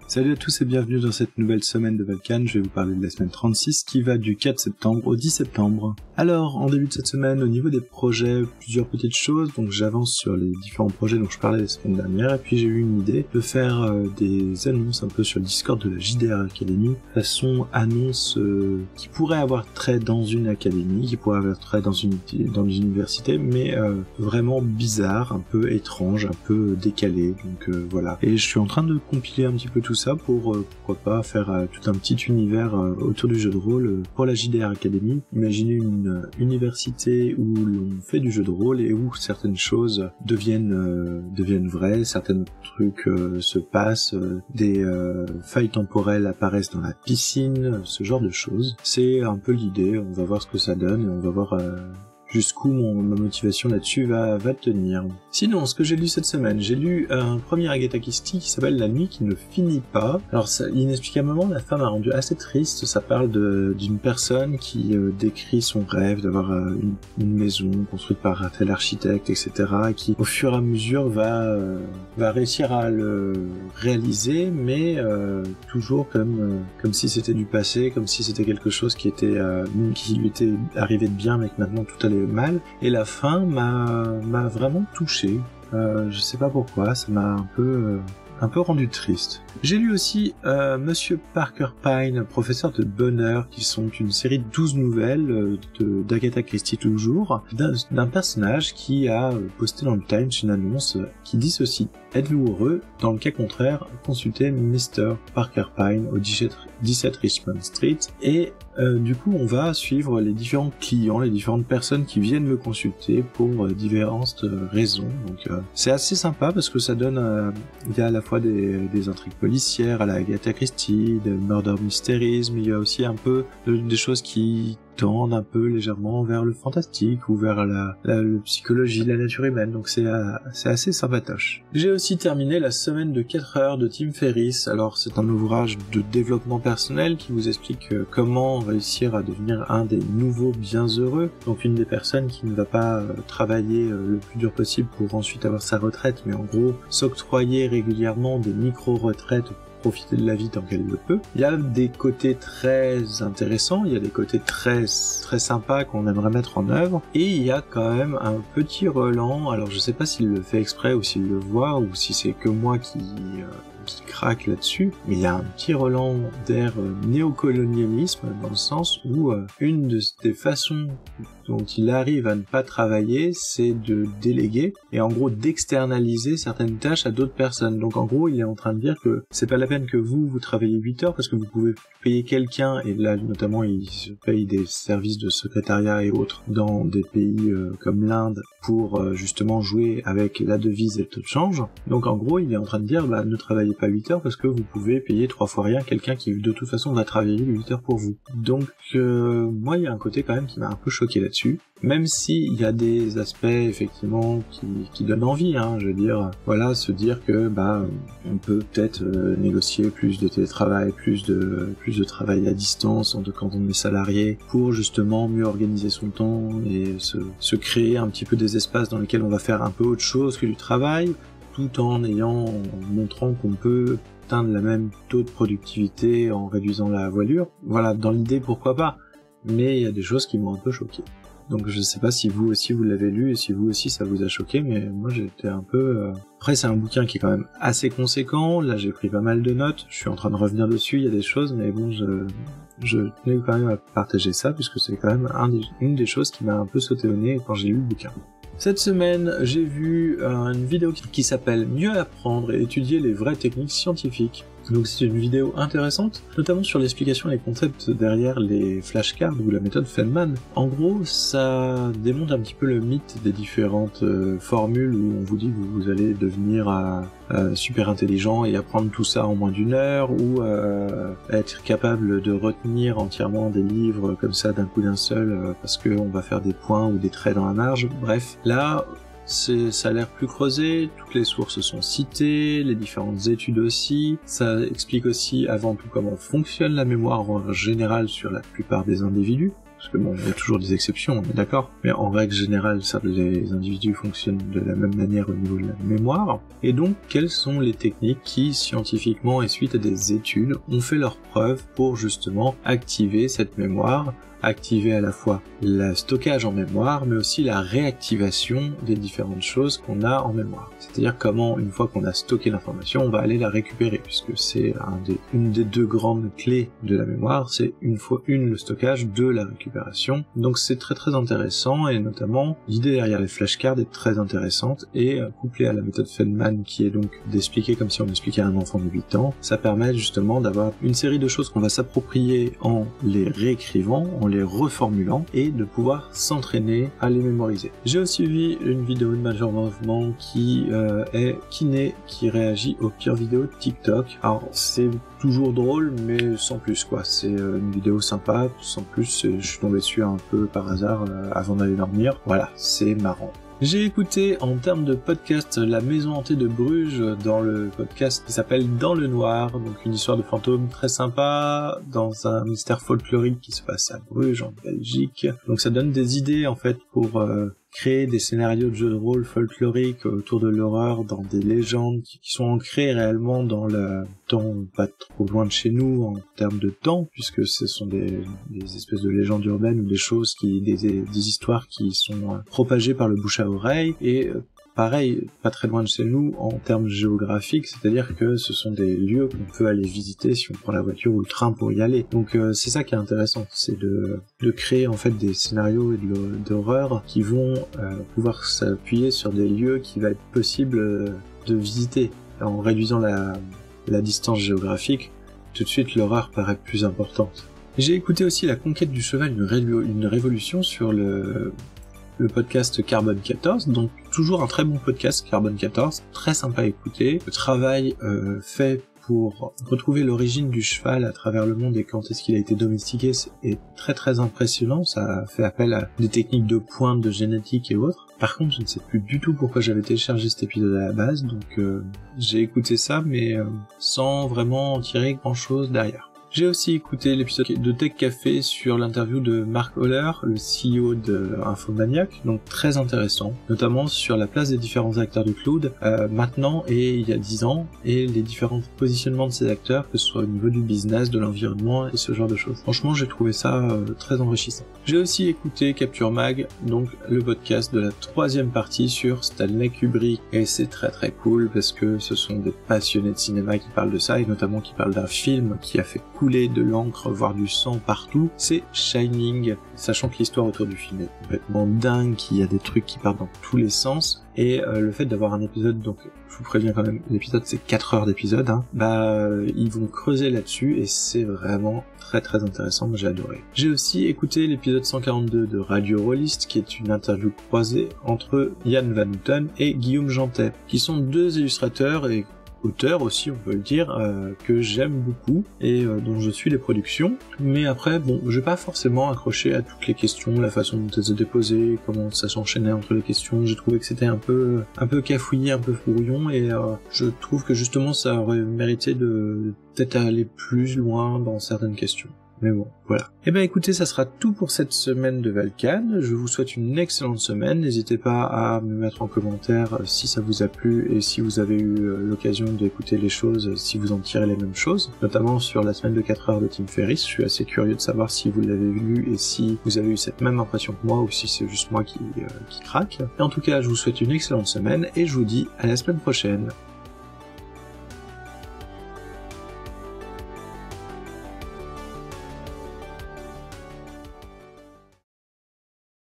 Salut à tous et bienvenue dans cette nouvelle semaine de Valkan. Je vais vous parler de la semaine 36 qui va du 4 septembre au 10 septembre. Alors, en début de cette semaine, au niveau des projets, plusieurs petites choses. Donc j'avance sur les différents projets dont je parlais la semaine dernière et puis j'ai eu une idée de faire des annonces un peu sur le Discord de la JDR Academy, façon annonce qui pourrait avoir trait dans une académie, qui pourrait avoir trait dans une université, mais vraiment bizarre, un peu étrange, un peu décalé. Donc voilà. Et je suis en train de compiler un petit peu tout ça pour, pourquoi pas, faire tout un petit univers autour du jeu de rôle pour la JDR Academy. Imaginez une université où l'on fait du jeu de rôle et où certaines choses deviennent vraies, certains trucs se passent, des failles temporelles apparaissent dans la piscine, ce genre de choses. C'est un peu l'idée, on va voir ce que ça donne et on va voir jusqu'où ma motivation là-dessus va tenir. Sinon, ce que j'ai lu cette semaine, j'ai lu un premier Agatha Christie qui s'appelle La nuit qui ne finit pas. Alors ça, inexplicablement, la femme a rendu assez triste. Ça parle d'une personne qui décrit son rêve d'avoir une maison construite par un tel architecte, etc. et qui, au fur et à mesure, va réussir à le réaliser, mais toujours comme si c'était du passé, comme si c'était quelque chose qui lui était arrivé de bien, mais que maintenant tout allait mal. Et la fin m'a vraiment touché. Je sais pas pourquoi, ça m'a un peu rendu triste. J'ai lu aussi Monsieur Parker Pyne, professeur de bonheur, qui sont une série de 12 nouvelles d'Agatha Christie toujours, d'un personnage qui a posté dans le Times une annonce qui dit ceci: êtes-vous heureux? Dans le cas contraire, consultez Mr. Parker Pyne au 17 Richmond Street. Et du coup, on va suivre les différents clients, les différentes personnes qui viennent me consulter pour différentes raisons. Donc c'est assez sympa parce que ça donne, il y a à la fois des intrigues policières à la Agatha Christie, des murder mysteries, mais il y a aussi un peu des choses qui tendent un peu légèrement vers le fantastique ou vers la psychologie, la nature humaine, donc c'est assez sympatoche. J'ai aussi terminé La semaine de 4 heures de Tim Ferriss. Alors c'est un ouvrage de développement personnel qui vous explique comment réussir à devenir un des nouveaux bienheureux, donc une des personnes qui ne va pas travailler le plus dur possible pour ensuite avoir sa retraite, mais en gros s'octroyer régulièrement des micro-retraites, profiter de la vie tant qu'elle le peut. Il y a des côtés très intéressants, il y a des côtés très sympas qu'on aimerait mettre en œuvre, et il y a quand même un petit relent. Alors je sais pas s'il le fait exprès ou s'il le voit ou si c'est que moi qui craque là-dessus, mais il y a un petit relent d'air néocolonialisme dans le sens où une des façons dont il arrive à ne pas travailler, c'est de déléguer et en gros d'externaliser certaines tâches à d'autres personnes. Donc en gros, il est en train de dire que c'est pas la peine que vous travaillez 8 heures parce que vous pouvez payer quelqu'un, et là notamment il se paye des services de secrétariat et autres dans des pays comme l'Inde pour justement jouer avec la devise et le taux de change. Donc en gros, il est en train de dire ne travaillez pas 8 heures parce que vous pouvez payer 3 fois rien quelqu'un qui de toute façon va travailler 8 heures pour vous. Donc moi, il y a un côté quand même qui m'a un peu choqué là-dessus, même si il y a des aspects effectivement qui donnent envie, je veux dire, voilà, se dire que on peut peut-être négocier plus de télétravail, plus de travail à distance quand on est salarié, pour justement mieux organiser son temps et se créer un petit peu des espaces dans lesquels on va faire un peu autre chose que du travail, tout en montrant qu'on peut atteindre la même taux de productivité en réduisant la voilure. Voilà, dans l'idée, pourquoi pas, mais il y a des choses qui m'ont un peu choqué. Donc je sais pas si vous aussi vous l'avez lu et si vous aussi ça vous a choqué, mais moi j'étais un peu... Après c'est un bouquin qui est quand même assez conséquent, là j'ai pris pas mal de notes, je suis en train de revenir dessus, il y a des choses, mais bon, je tenais quand même à partager ça, puisque c'est quand même une des choses qui m'a un peu sauté au nez quand j'ai lu le bouquin. Cette semaine, j'ai vu une vidéo qui s'appelle « Mieux apprendre et étudier les vraies techniques scientifiques ». Donc c'est une vidéo intéressante, notamment sur l'explication et les concepts derrière les flashcards ou la méthode Feynman. En gros, ça démonte un petit peu le mythe des différentes formules où on vous dit que vous allez devenir super intelligent et apprendre tout ça en moins d'1 heure, ou être capable de retenir entièrement des livres comme ça d'un coup d'un seul parce qu'on va faire des points ou des traits dans la marge. Bref, là... ça a l'air plus creusé, toutes les sources sont citées, les différentes études aussi, ça explique aussi avant tout comment fonctionne la mémoire en général sur la plupart des individus, parce que bon, il y a toujours des exceptions, on est d'accord, mais en règle générale, les individus fonctionnent de la même manière au niveau de la mémoire. Et donc, quelles sont les techniques qui, scientifiquement et suite à des études, ont fait leurs preuves pour justement activer cette mémoire, activer à la fois le stockage en mémoire, mais aussi la réactivation des différentes choses qu'on a en mémoire. C'est-à-dire comment, une fois qu'on a stocké l'information, on va aller la récupérer, puisque c'est une des deux grandes clés de la mémoire, c'est le stockage, deux la récupération. Donc c'est très très intéressant, et notamment l'idée derrière les flashcards est très intéressante, et couplée à la méthode Feynman, qui est donc d'expliquer comme si on expliquait à un enfant de 8 ans, ça permet justement d'avoir une série de choses qu'on va s'approprier en les réécrivant, en les reformulant, et de pouvoir s'entraîner à les mémoriser. J'ai aussi vu une vidéo de Major Movement qui est Kiné qui réagit aux pires vidéos de TikTok. Alors c'est toujours drôle, mais sans plus quoi. C'est une vidéo sympa, sans plus. Je suis tombé dessus un peu par hasard avant d'aller dormir. Voilà, c'est marrant. J'ai écouté en termes de podcast La Maison Hantée de Bruges dans le podcast qui s'appelle Dans le Noir, donc une histoire de fantôme très sympa dans un mystère folklorique qui se passe à Bruges en Belgique. Donc ça donne des idées en fait pour créer des scénarios de jeux de rôle folkloriques autour de l'horreur dans des légendes qui sont ancrées réellement dans le temps pas trop loin de chez nous en termes de temps, puisque ce sont des espèces de légendes urbaines ou des choses des histoires qui sont propagées par le bouche à oreille, et pareil, pas très loin de chez nous en termes géographiques, c'est-à-dire que ce sont des lieux qu'on peut aller visiter si on prend la voiture ou le train pour y aller. Donc c'est ça qui est intéressant, c'est de créer en fait des scénarios et d'horreur qui vont pouvoir s'appuyer sur des lieux qu'il va être possible de visiter. En réduisant la distance géographique, tout de suite l'horreur paraît plus importante. J'ai écouté aussi La Conquête du Cheval, une révolution sur le podcast Carbone 14, donc toujours un très bon podcast Carbone 14, très sympa à écouter. Le travail fait pour retrouver l'origine du cheval à travers le monde et quand est-ce qu'il a été domestiqué est très très impressionnant. Ça fait appel à des techniques de pointe, de génétique et autres. Par contre, je ne sais plus du tout pourquoi j'avais téléchargé cet épisode à la base, donc j'ai écouté ça, mais sans vraiment en tirer grand-chose derrière. J'ai aussi écouté l'épisode de Tech Café sur l'interview de Mark Holler, le CEO de Infomaniac, donc très intéressant, notamment sur la place des différents acteurs du cloud, maintenant et il y a 10 ans, et les différents positionnements de ces acteurs, que ce soit au niveau du business, de l'environnement et ce genre de choses. Franchement, j'ai trouvé ça très enrichissant. J'ai aussi écouté Capture Mag, donc le podcast de la 3e partie sur Stanley Kubrick, et c'est très très cool parce que ce sont des passionnés de cinéma qui parlent de ça, et notamment qui parlent d'un film qui a fait couler de l'encre, voire du sang partout, c'est Shining, sachant que l'histoire autour du film est complètement dingue, qu'il y a des trucs qui partent dans tous les sens, et le fait d'avoir un épisode, donc je vous préviens quand même, l'épisode c'est 4 heures d'épisode, ils vont creuser là-dessus, et c'est vraiment très très intéressant, moi j'ai adoré. J'ai aussi écouté l'épisode 142 de Radio Rollist, qui est une interview croisée entre Yann Van Houten et Guillaume Jantet, qui sont deux illustrateurs et auteurs aussi, on peut le dire, que j'aime beaucoup et dont je suis les productions. Mais après, bon, je vais pas forcément accrocher à toutes les questions, la façon dont elles étaient posées, comment ça s'enchaînait entre les questions. J'ai trouvé que c'était un peu cafouillé, un peu brouillon, et je trouve que justement ça aurait mérité de peut-être aller plus loin dans certaines questions. Mais bon, voilà. Eh ben écoutez, ça sera tout pour cette semaine de Valkan. Je vous souhaite une excellente semaine. N'hésitez pas à me mettre en commentaire si ça vous a plu et si vous avez eu l'occasion d'écouter les choses, si vous en tirez les mêmes choses, notamment sur la semaine de 4 heures de Tim Ferriss. Je suis assez curieux de savoir si vous l'avez lu et si vous avez eu cette même impression que moi ou si c'est juste moi qui craque. Et en tout cas, je vous souhaite une excellente semaine et je vous dis à la semaine prochaine.